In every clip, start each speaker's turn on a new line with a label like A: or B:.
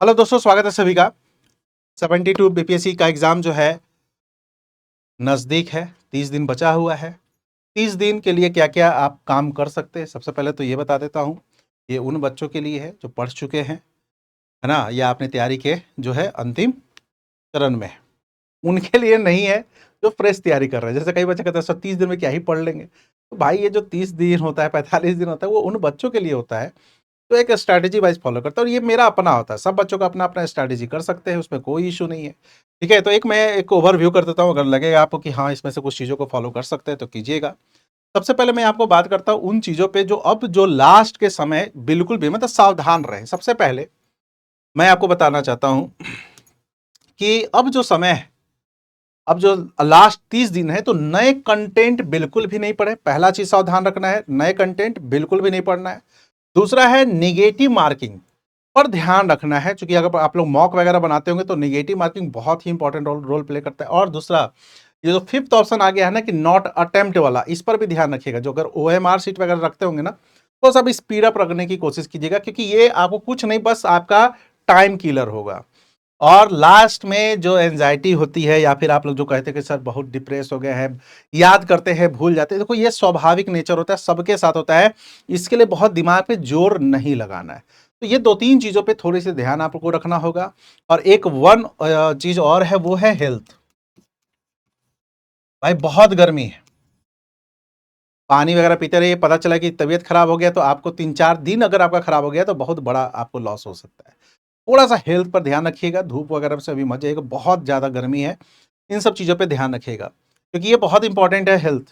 A: Hello दोस्तों, स्वागत है सभी का। 72 बीपीएससी का एग्ज़ाम जो है नज़दीक है। 30 दिन बचा हुआ है। 30 दिन के लिए क्या क्या आप काम कर सकते हैं, सबसे पहले तो ये बता देता हूँ। ये उन बच्चों के लिए है जो पढ़ चुके हैं, है ना, या अपनी तैयारी के जो है अंतिम चरण में है। उनके लिए नहीं है जो फ्रेश तैयारी कर रहे हैं। जैसे कई बच्चे कहते हैं सर 30 दिन में क्या ही पढ़ लेंगे। तो भाई ये जो 30 दिन होता है, 45 दिन होता है, वो उन बच्चों के लिए होता है तो एक स्ट्रैटेजी वाइज फॉलो करता है। और ये मेरा अपना होता है। सब बच्चों का अपना अपना स्ट्रैटेजी कर सकते हैं, उसमें कोई इशू नहीं है। ठीक है, तो मैं एक ओवरव्यू कर देता हूँ। अगर लगेगा आपको कि हाँ इसमें से कुछ चीज़ों को फॉलो कर सकते हैं तो कीजिएगा। सबसे पहले मैं आपको बात करता हूँ उन चीज़ों पे जो अब जो लास्ट के समय बिल्कुल भी मतलब सावधान रहें। सबसे पहले मैं आपको बताना चाहता हूँ कि अब जो समय है, अब जो लास्ट 30 दिन है, तो नए कंटेंट बिल्कुल भी नहीं पढ़े। पहला चीज सावधान रखना है, नए कंटेंट बिल्कुल भी नहीं पढ़ना है। दूसरा है निगेटिव मार्किंग पर ध्यान रखना है, क्योंकि अगर आप लोग मॉक वगैरह बनाते होंगे तो निगेटिव मार्किंग बहुत ही इंपॉर्टेंट रोल प्ले करता है। और दूसरा, ये जो फिफ्थ ऑप्शन आ गया है ना कि नॉट अटेम्प्ट वाला, इस पर भी ध्यान रखिएगा। जो अगर ओएमआर सीट वगैरह रखते होंगे ना, तो सब स्पीड अप रखने की कोशिश कीजिएगा, क्योंकि ये आपको कुछ नहीं, बस आपका टाइम किलर होगा। और लास्ट में जो एंजाइटी होती है, या फिर आप लोग जो कहते हैं कि सर बहुत डिप्रेस हो गए हैं, याद करते हैं भूल जाते हैं, देखो ये स्वाभाविक नेचर होता है, सबके साथ होता है। इसके लिए बहुत दिमाग पे जोर नहीं लगाना है। तो ये दो तीन चीजों पे थोड़ी सी ध्यान आपको रखना होगा। और एक चीज और है, वो है हेल्थ। भाई बहुत गर्मी है, पानी वगैरह पीते रहिए। पता चला कि तबीयत खराब हो गया तो आपको 3-4 दिन अगर आपका खराब हो गया तो बहुत बड़ा आपको लॉस हो सकता है। थोड़ा सा हेल्थ पर ध्यान रखिएगा, धूप वगैरह से अभी मत जाइएगा, बहुत ज़्यादा गर्मी है। इन सब चीज़ों पे ध्यान रखिएगा, क्योंकि ये बहुत इंपॉर्टेंट है हेल्थ।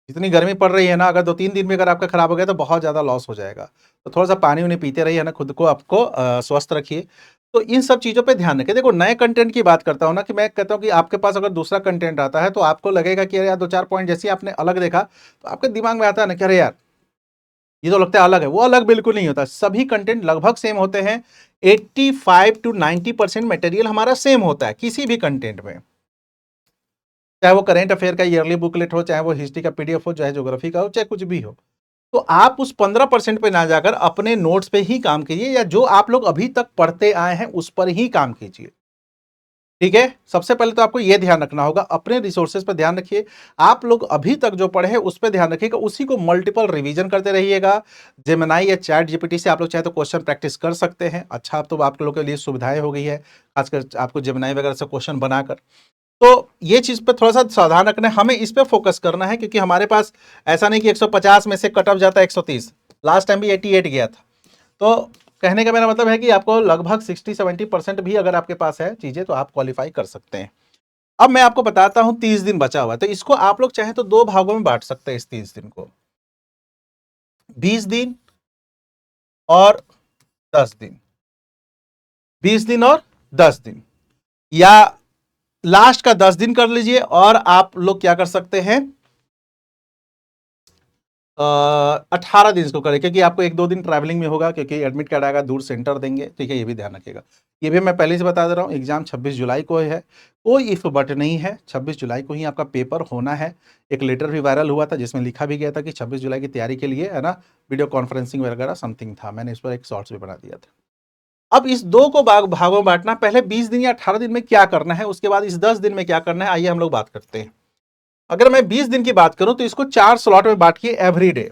A: जितनी गर्मी पड़ रही है ना, अगर 2-3 दिन में अगर आपका खराब हो गया तो बहुत ज़्यादा लॉस हो जाएगा। तो थोड़ा सा पानी उनी पीते रहिए ना, खुद को आपको स्वस्थ रखिए। तो इन सब चीज़ों पे ध्यान रखिए। देखो नए कंटेंट की बात करता हूँ ना, कि मैं कहता हूँ कि आपके पास अगर दूसरा कंटेंट आता है तो आपको लगेगा कि अरे यार 2-4 पॉइंट जैसे ही आपने अलग देखा तो आपके दिमाग में आता है ना कि अरे यार ये तो लगता है अलग है। वो अलग बिल्कुल नहीं होता, सभी कंटेंट लगभग सेम होते हैं। 85 to 90% मटेरियल हमारा सेम होता है किसी भी कंटेंट में, चाहे वो करेंट अफेयर का ईयरली बुकलेट हो, चाहे वो हिस्ट्री का पीडीएफ हो, चाहे ज्योग्राफी का हो, चाहे कुछ भी हो। तो आप उस 15% पे ना जाकर अपने नोट्स पे ही काम कीजिए, या जो आप लोग अभी तक पढ़ते आए हैं उस पर ही काम कीजिए। ठीक है, सबसे पहले तो आपको यह ध्यान रखना होगा, अपने रिसोर्सेज पर ध्यान रखिए। आप लोग अभी तक जो पढ़े हैं उस पर ध्यान रखिएगा, उसी को मल्टीपल रिवीजन करते रहिएगा। जेमिनाई या चैट जीपीटी से आप लोग चाहे तो क्वेश्चन प्रैक्टिस कर सकते हैं। अच्छा, अब तो आप लोगों के लिए सुविधाएं हो गई है, खासकर आपको जेमिनाई वगैरह से क्वेश्चन बनाकर। तो ये चीज पे थोड़ा सा सावधान रखना है, हमें इस पे फोकस करना है, क्योंकि हमारे पास ऐसा नहीं कि 150 में से कट ऑफ जाता है 130। लास्ट टाइम भी 88 गया था। तो कहने का मेरा मतलब है कि आपको लगभग 60-70% भी अगर आपके पास है चीजें तो आप क्वालिफाई कर सकते हैं। अब मैं आपको बताता हूं 30 दिन बचा हुआ है, तो इसको आप लोग चाहे तो दो भागों में बांट सकते हैं। इस 30 दिन को 20 दिन और 10 दिन, 20 दिन और 10 दिन, या लास्ट का 10 दिन कर लीजिए। और आप लोग क्या कर सकते हैं, 18 दिन इसको करें, क्योंकि आपको 1-2 दिन ट्रैवलिंग में होगा, क्योंकि एडमिट कार्ड आएगा, दूर सेंटर देंगे। ठीक है, ये भी ध्यान रखिएगा। ये भी मैं पहले से बता दे रहा हूँ, एग्जाम 26 जुलाई को है, कोई इफ बट नहीं है। 26 जुलाई को ही आपका पेपर होना है। एक लेटर भी वायरल हुआ था जिसमें लिखा भी गया था कि 26 जुलाई की तैयारी के लिए, है ना, वीडियो कॉन्फ्रेंसिंग वगैरह समथिंग था। मैंने इस पर एक शॉर्ट्स भी बना दिया था। अब इस दो को भागों में बांटना, पहले 20 दिन या 18 दिन में क्या करना है, उसके बाद इस 10 दिन में क्या करना है, आइए हम लोग बात करते हैं। अगर मैं 20 दिन की बात करूं तो इसको 4 स्लॉट में बांटिए एवरी डे।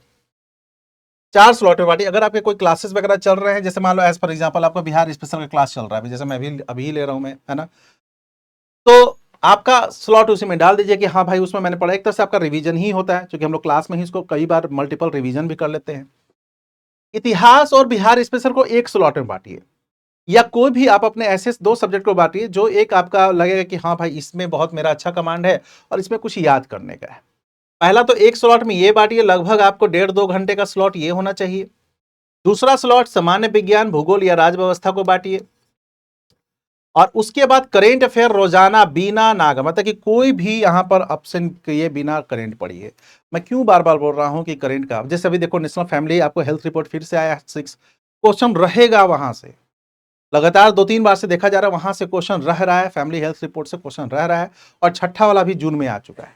A: 4 स्लॉट में बांटिए। अगर आपके कोई क्लासेस वगैरह चल रहे हैं, जैसे मान लो एज फॉर एग्जांपल आपका बिहार स्पेशल का क्लास चल रहा है, जैसे मैं अभी ले रहा हूं मैं, है ना, तो आपका स्लॉट उसी में डाल दीजिए कि हाँ भाई उसमें मैंने पढ़ा। एक तरह से आपका रिवीजन ही होता है, क्योंकि हम लोग क्लास में ही इसको कई बार मल्टीपल रिवीजन भी कर लेते हैं। इतिहास और बिहार स्पेशल को एक स्लॉट में बांटिए, या कोई भी आप अपने ऐसे दो सब्जेक्ट को बांटिए जो एक आपका लगेगा कि हाँ भाई इसमें बहुत मेरा अच्छा कमांड है और इसमें कुछ याद करने का है। पहला तो एक स्लॉट में ये बांटिए, लगभग आपको 1.5-2 घंटे का स्लॉट ये होना चाहिए। दूसरा स्लॉट सामान्य विज्ञान, भूगोल या राज्य व्यवस्था को बांटिए। और उसके बाद करेंट अफेयर रोजाना बिना नागा, मतलब कि कोई भी यहां पर ऑप्शन किए बिना करेंट पढ़िए। मैं क्यों बार बार बोल रहा हूं कि करेंट का, जैसे अभी देखो नेशनल फैमिली आपको हेल्थ रिपोर्ट फिर से आया, 6 क्वेश्चन रहेगा वहां से। लगातार 2-3 बार से देखा जा रहा है, वहां से क्वेश्चन रह रहा है, फैमिली हेल्थ रिपोर्ट से क्वेश्चन रह रहा है। और छठा वाला भी जून में आ चुका है,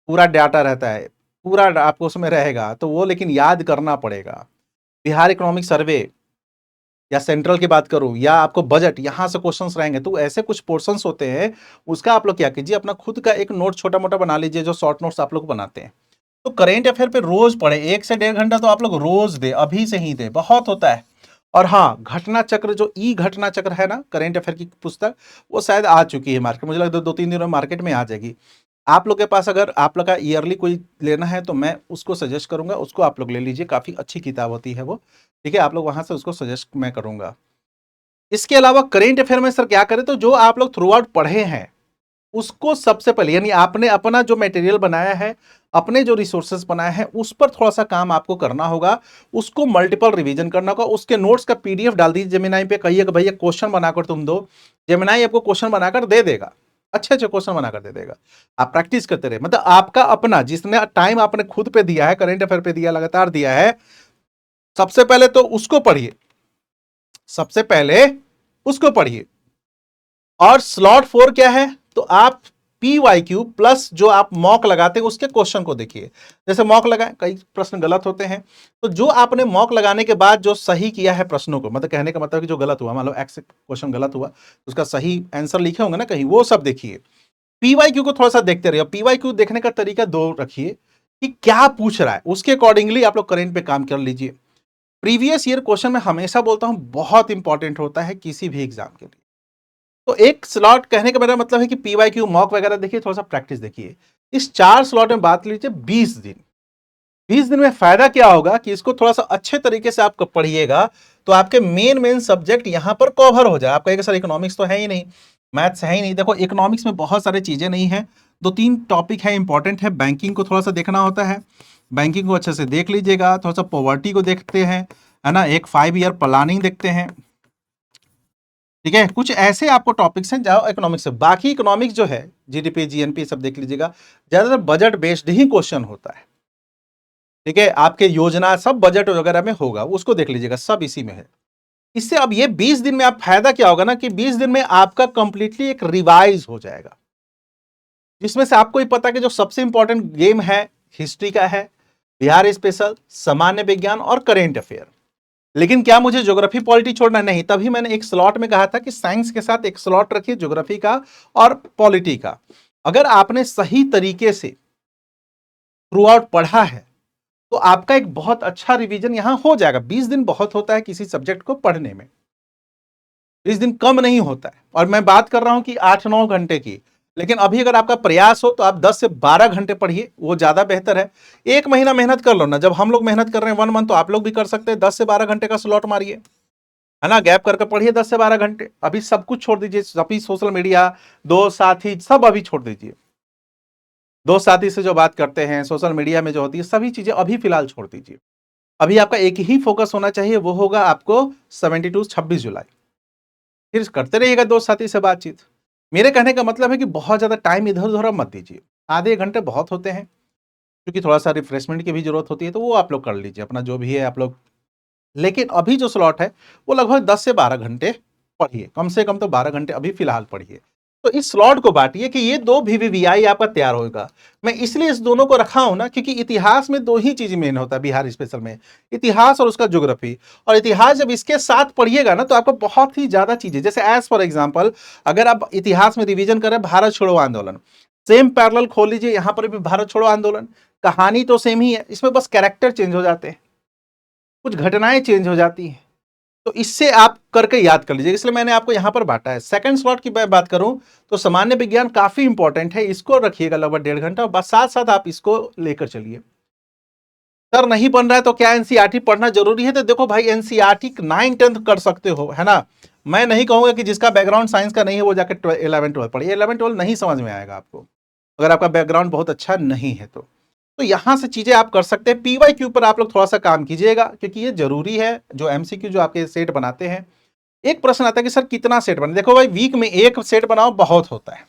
A: पूरा डाटा रहता है, पूरा आपको उसमें रहेगा, तो वो लेकिन याद करना पड़ेगा। बिहार इकोनॉमिक सर्वे या सेंट्रल की बात करूं या आपको बजट, यहां से क्वेश्चंस रहेंगे। तो ऐसे कुछ पोर्शंस होते हैं, उसका आप लोग क्या कीजिए, अपना खुद का एक नोट छोटा मोटा बना लीजिए, जो शॉर्ट नोट्स आप लोग बनाते हैं। तो करेंट अफेयर पे रोज पढ़े, 1 से 1.5 घंटा तो आप लोग रोज दे, अभी से ही दे, बहुत होता है। और हाँ, घटना चक्र, जो ई घटना चक्र है ना, करेंट अफेयर की पुस्तक, वो शायद आ चुकी है मार्केट, मुझे लगता है 2-3 दिनों में मार्केट में आ जाएगी। आप लोग के पास अगर आप लोग का ईयरली कोई लेना है तो मैं उसको सजेस्ट करूंगा, उसको आप लोग ले लीजिए, काफी अच्छी किताब होती है वो, ठीक है, आप लोग वहां से उसको सजेस्ट मैं करूंगा। इसके अलावा करेंट अफेयर में सर क्या करें, तो जो आप लोग थ्रू आउट पढ़े हैं उसको सबसे पहले, यानी आपने अपना जो मटेरियल बनाया है, अपने जो रिसोर्सेज बनाए हैं, उस पर थोड़ा सा काम आपको करना होगा, उसको मल्टीपल रिवीजन करना होगा। उसके नोट्स का पीडीएफ डाल दीजिए जेमिनाई पे, कहिए कि भैया क्वेश्चन बनाकर तुम दो, जेमिनाई आपको क्वेश्चन बनाकर दे देगा, अच्छे अच्छे क्वेश्चन बनाकर दे देगा। आप प्रैक्टिस करते रहे, मतलब आपका अपना जितने टाइम आपने खुद पे दिया है, करेंट अफेयर पे दिया, लगातार दिया है, सबसे पहले तो उसको पढ़िए, सबसे पहले उसको पढ़िए। और स्लॉट 4 क्या है, तो आप PYQ प्लस जो आप मॉक लगाते हैं उसके क्वेश्चन को देखिए। जैसे मॉक लगाए, कई प्रश्न गलत होते हैं, तो जो आपने मॉक लगाने के बाद जो सही किया है प्रश्नों को, मतलब कहने का मतलब कि जो गलत हुआ, मान लो एक्स क्वेश्चन गलत हुआ, उसका सही आंसर लिखे होंगे ना कहीं, वो सब देखिए। PYQ को थोड़ा सा देखते रहिए। PYQ देखने का तरीका दो रखिए, कि क्या पूछ रहा है, उसके अकॉर्डिंगली आप लोग करेंट पे काम कर लीजिए। प्रीवियस ईयर क्वेश्चन मैं हमेशा बोलता हूं बहुत इंपॉर्टेंट होता है किसी भी एग्जाम के लिए। तो एक स्लॉट कहने का मेरा मतलब है कि PYQ मॉक वगैरह देखिए, थोड़ा सा प्रैक्टिस देखिए। इस 4 स्लॉट में बात लीजिए 20 दिन, 20 दिन में फायदा क्या होगा कि इसको थोड़ा सा अच्छे तरीके से आप पढ़िएगा, तो आपके मेन मेन सब्जेक्ट यहां पर कवर हो जाए। आप कहेंगे सर इकोनॉमिक्स तो है ही नहीं, मैथ्स है ही नहीं, देखो इकोनॉमिक्स में बहुत सारी चीजें नहीं है, 2-3 टॉपिक है इंपॉर्टेंट है। बैंकिंग को थोड़ा सा देखना होता है, बैंकिंग को अच्छे से देख लीजिएगा। थोड़ा सा पॉवर्टी को देखते हैं, है ना, एक 5 ईयर प्लानिंग देखते हैं, ठीक है। कुछ ऐसे आपको टॉपिक्स हैं जाओ इकोनॉमिक्स से, बाकी इकोनॉमिक्स जो है जीडीपी जीएनपी सब देख लीजिएगा, ज्यादातर बजट बेस्ड ही क्वेश्चन होता है, ठीक है। आपके योजना सब बजट वगैरह में होगा, उसको देख लीजिएगा, सब इसी में है। इससे अब ये 20 दिन में आप फायदा क्या होगा ना, कि 20 दिन में आपका कंप्लीटली एक रिवाइज हो जाएगा, जिसमें से आपको ही पता कि जो सबसे इंपॉर्टेंट गेम है हिस्ट्री का है, बिहार स्पेशल, सामान्य विज्ञान और करेंट अफेयर। लेकिन क्या मुझे ज्योग्राफी पॉलिटी छोड़ना नहीं, तभी मैंने एक स्लॉट में कहा था कि साइंस के साथ एक स्लॉट रखिए ज्योग्राफी का और पॉलिटी का। अगर आपने सही तरीके से थ्रू आउट पढ़ा है तो आपका एक बहुत अच्छा रिवीजन यहां हो जाएगा। 20 दिन बहुत होता है किसी सब्जेक्ट को पढ़ने में, 20 दिन कम नहीं होता है। और मैं बात कर रहा हूं कि 8-9 घंटे की, लेकिन अभी अगर आपका प्रयास हो तो आप 10 से 12 घंटे पढ़िए, वो ज्यादा बेहतर है। एक महीना मेहनत कर लो ना, जब हम लोग मेहनत कर रहे हैं 1 मंथ, तो आप लोग भी कर सकते हैं। 10 से 12 घंटे का स्लॉट मारिए, है ना, गैप करके पढ़िए 10 से 12 घंटे। अभी सब कुछ छोड़ दीजिए, अभी सोशल मीडिया, दोस्त साथी सब अभी छोड़ दीजिए। दोस्त साथी से जो बात करते हैं, सोशल मीडिया में जो होती है, सभी चीजें अभी फिलहाल छोड़ दीजिए। अभी आपका एक ही फोकस होना चाहिए, वो होगा आपको 72 26 जुलाई। फिर करते रहिएगा दोस्त साथी से बातचीत। मेरे कहने का मतलब है कि बहुत ज्यादा टाइम इधर उधर मत दीजिए, आधे घंटे बहुत होते हैं, क्योंकि थोड़ा सा रिफ्रेशमेंट की भी जरूरत होती है, तो वो आप लोग कर लीजिए अपना जो भी है आप लोग। लेकिन अभी जो स्लॉट है वो लगभग 10 से 12 घंटे पढ़िए, कम से कम तो 12 घंटे अभी फिलहाल पढ़िए। तो इस स्लॉट को बांटिए कि ये 2 VVVI आपका तैयार होगा। मैं इसलिए इस दोनों को रखा हूं ना, क्योंकि इतिहास में 2 ही चीज मेन होता है बिहार स्पेशल में, इतिहास और उसका ज्योग्राफी। और इतिहास जब इसके साथ पढ़िएगा ना, तो आपको बहुत ही ज्यादा चीजें, जैसे एज फॉर एग्जाम्पल अगर आप इतिहास में रिविजन करें भारत छोड़ो आंदोलन, सेम पैरेलल खोल लीजिए, यहां पर भी भारत छोड़ो आंदोलन, कहानी तो सेम ही है, इसमें बस कैरेक्टर चेंज हो जाते हैं, कुछ घटनाएं चेंज हो जाती हैं। तो इससे आप करके याद कर लीजिए, इसलिए मैंने आपको यहां पर बांटा है। सेकंड स्लॉट की मैं बात करूं तो सामान्य विज्ञान काफी इंपॉर्टेंट है, इसको रखिएगा लगभग 1.5 घंटा, बस साथ साथ आप इसको लेकर चलिए। सर नहीं बन रहा है तो क्या एनसीईआरटी पढ़ना जरूरी है, तो देखो भाई एनसीईआरटी 9-10 कर सकते हो, है ना। मैं नहीं कहूंगा कि जिसका बैकग्राउंड साइंस का नहीं है वो जाकर 11-12 पढ़िए, 11-12 नहीं समझ में आएगा आपको, अगर आपका बैकग्राउंड बहुत अच्छा नहीं है तो यहां से चीजें आप कर सकते हैं। PYQ पर आप लोग थोड़ा सा काम कीजिएगा, क्योंकि ये जरूरी है। जो MCQ जो आपके सेट बनाते हैं, एक प्रश्न आता है कि सर कितना सेट बने, देखो भाई वीक में एक सेट बनाओ बहुत होता है,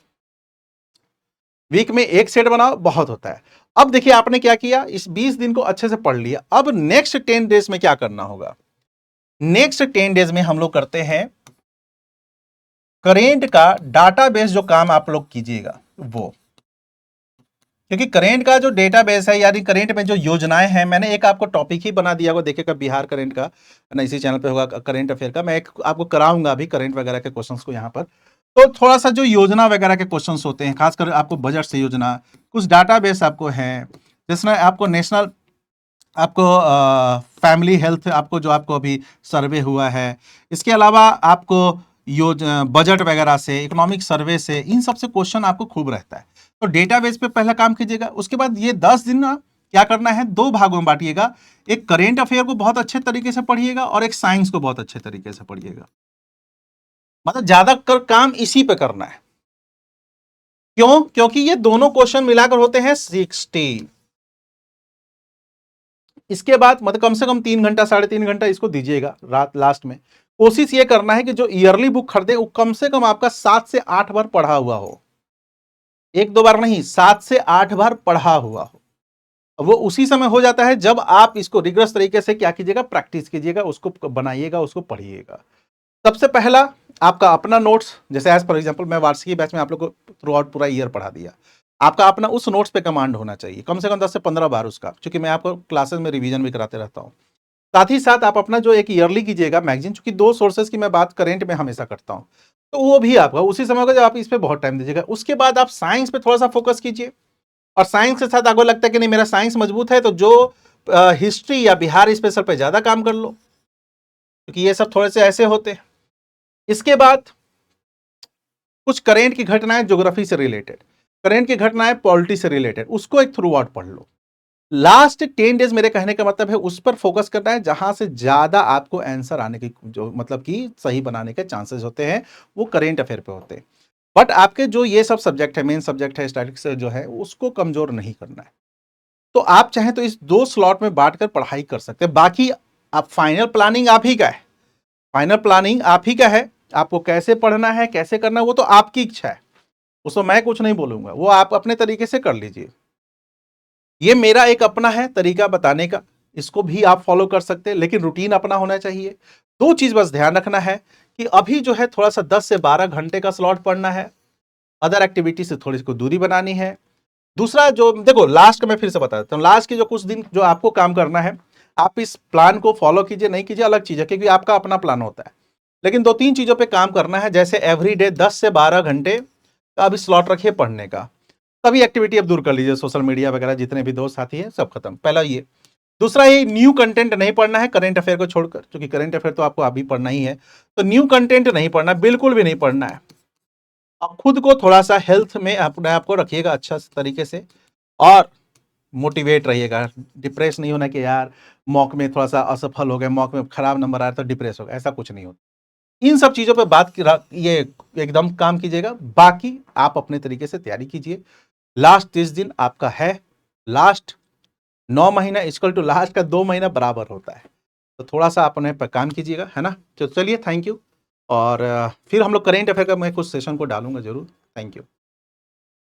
A: वीक में एक सेट बनाओ बहुत होता है। अब देखिए आपने क्या किया, इस 20 दिन को अच्छे से पढ़ लिया, अब नेक्स्ट 10 डेज में क्या करना होगा। नेक्स्ट 10 डेज में हम लोग करते हैं करेंट का डाटाबेस, जो काम आप लोग कीजिएगा वो, क्योंकि करेंट का जो डेटाबेस है, यानी करेंट में जो योजनाएं हैं, मैंने एक आपको टॉपिक ही बना दिया होगा, देखिएगा बिहार करेंट का ना, इसी चैनल पे होगा करेंट अफेयर का। मैं एक आपको कराऊंगा अभी करेंट वगैरह के क्वेश्चंस को यहाँ पर। तो थोड़ा सा जो योजना वगैरह के क्वेश्चंस होते हैं, खासकर आपको बजट से योजना, कुछ डाटाबेस आपको है, जिसमें आपको नेशनल, आपको फैमिली हेल्थ, आपको जो आपको अभी सर्वे हुआ है, इसके अलावा आपको बजट वगैरह से, इकोनॉमिक सर्वे से, इन सब से क्वेश्चन आपको खूब रहता है। तो डेटाबेस पे पहला काम कीजिएगा। उसके बाद ये 10 दिन ना क्या करना है, 2 भागों में बांटिएगा। एक करेंट अफेयर को बहुत अच्छे तरीके से पढ़िएगा और एक साइंस को बहुत अच्छे तरीके से पढ़िएगा। मतलब ज्यादातर काम इसी पे करना है। क्यों? क्योंकि ये दोनों क्वेश्चन मिलाकर होते हैं 60। इसके बाद मतलब कम से कम 3 घंटा 3.5 घंटा इसको दीजिएगा रात लास्ट में। कोशिश ये करना है कि जो ईयरली बुक खरीदे वो कम से कम आपका 7 से 8 बार पढ़ा हुआ हो। 1-2 बार नहीं, 7 से 8 बार पढ़ा हुआ हो। वो उसी समय हो जाता है जब आप इसको रिगरस तरीके से क्या कीजिएगा, प्रैक्टिस कीजिएगा, उसको बनाइएगा, उसको पढ़िएगा। सबसे पहला आपका अपना नोट्स, जैसे एज फॉर एग्जांपल मैं वार्षिकी बैच में आप लोग को थ्रू आउट पूरा ईयर पढ़ा दिया, आपका अपना उस नोट्स पे कमांड होना चाहिए, कम से कम 10 से 15 बार उसका, क्योंकि मैं आपको क्लासेस में रिवीजन भी कराते रहता हूँ। साथ ही साथ आप अपना जो एक ईयरली कीजिएगा मैगजीन, चूंकि 2 सोर्सेज की मैं बात करेंट में हमेशा करता हूँ, तो वो भी आपका उसी समय होगा जब आप इस पर बहुत टाइम दीजिएगा। उसके बाद आप साइंस पे थोड़ा सा फोकस कीजिए, और साइंस के साथ आपको लगता है कि नहीं मेरा साइंस मजबूत है, तो जो हिस्ट्री या बिहार स्पेशल पे ज्यादा काम कर लो, क्योंकि ये सब थोड़े से ऐसे होते हैं। इसके बाद कुछ करेंट की घटनाएं ज्योग्राफी से रिलेटेड, करेंट की घटनाएं पॉलिटी से रिलेटेड, उसको एक थ्रू आउट पढ़ लो। लास्ट 10 डेज मेरे कहने का मतलब है उस पर फोकस करना है जहां से ज्यादा आपको आंसर आने की, जो मतलब कि सही बनाने के चांसेस होते हैं, वो करेंट अफेयर पे होते हैं। बट आपके जो ये सब सब्जेक्ट है, मेन सब्जेक्ट है स्टैटिस्टिक्स जो है, उसको कमजोर नहीं करना है। तो आप चाहें तो इस 2 स्लॉट में बांटकर पढ़ाई कर सकते हैं। बाकी आप फाइनल प्लानिंग आप ही का है, फाइनल प्लानिंग आप ही का है। आपको कैसे पढ़ना है, कैसे करना है, वो तो आपकी इच्छा है, उसमें मैं कुछ नहीं बोलूंगा, वो आप अपने तरीके से कर लीजिए। ये मेरा एक अपना है तरीका बताने का, इसको भी आप फॉलो कर सकते हैं, लेकिन रूटीन अपना होना चाहिए। 2 चीज बस ध्यान रखना है कि अभी जो है थोड़ा सा 10 से 12 घंटे का स्लॉट पढ़ना है, अदर एक्टिविटी से थोड़ी सी दूरी बनानी है। दूसरा जो देखो, लास्ट का मैं फिर से बता देता हूँ, लास्ट के जो कुछ दिन जो आपको काम करना है, आप इस प्लान को फॉलो कीजिए नहीं कीजिए अलग चीज है, क्योंकि आपका अपना प्लान होता है। लेकिन 2-3 चीजों पे काम करना है, जैसे एवरीडे 10 से 12 घंटे का अभी स्लॉट रखिए पढ़ने का। सभी एक्टिविटी अब दूर कर लीजिए, सोशल मीडिया वगैरह जितने भी दोस्त साथी हैं सब खत्म, पहला ये। दूसरा, ये न्यू कंटेंट नहीं पढ़ना है करेंट अफेयर को छोड़कर, क्योंकि करेंट अफेयर तो आपको अभी पढ़ना ही है, तो न्यू कंटेंट नहीं पढ़ना, बिल्कुल भी नहीं पढ़ना है। अब खुद को थोड़ा सा हेल्थ में अपने आप को रखिएगा अच्छा तरीके से, और मोटिवेट रहिएगा। डिप्रेस नहीं होना कि यार मॉक में थोड़ा सा असफल हो गए, मॉक में खराब नंबर आया तो डिप्रेस हो गया, ऐसा कुछ नहीं होता। इन सब चीजों पे ये एकदम काम कीजिएगा। बाकी आप अपने तरीके से तैयारी कीजिए। लास्ट 30 दिन आपका है, लास्ट 9 महीना इक्वल टू लास्ट का 2 महीना बराबर होता है, तो थोड़ा सा अपने पर काम कीजिएगा, है ना। तो चलिए, थैंक यू। और फिर हम लोग करेंट अफेयर का मैं कुछ सेशन को डालूंगा जरूर। Thank you.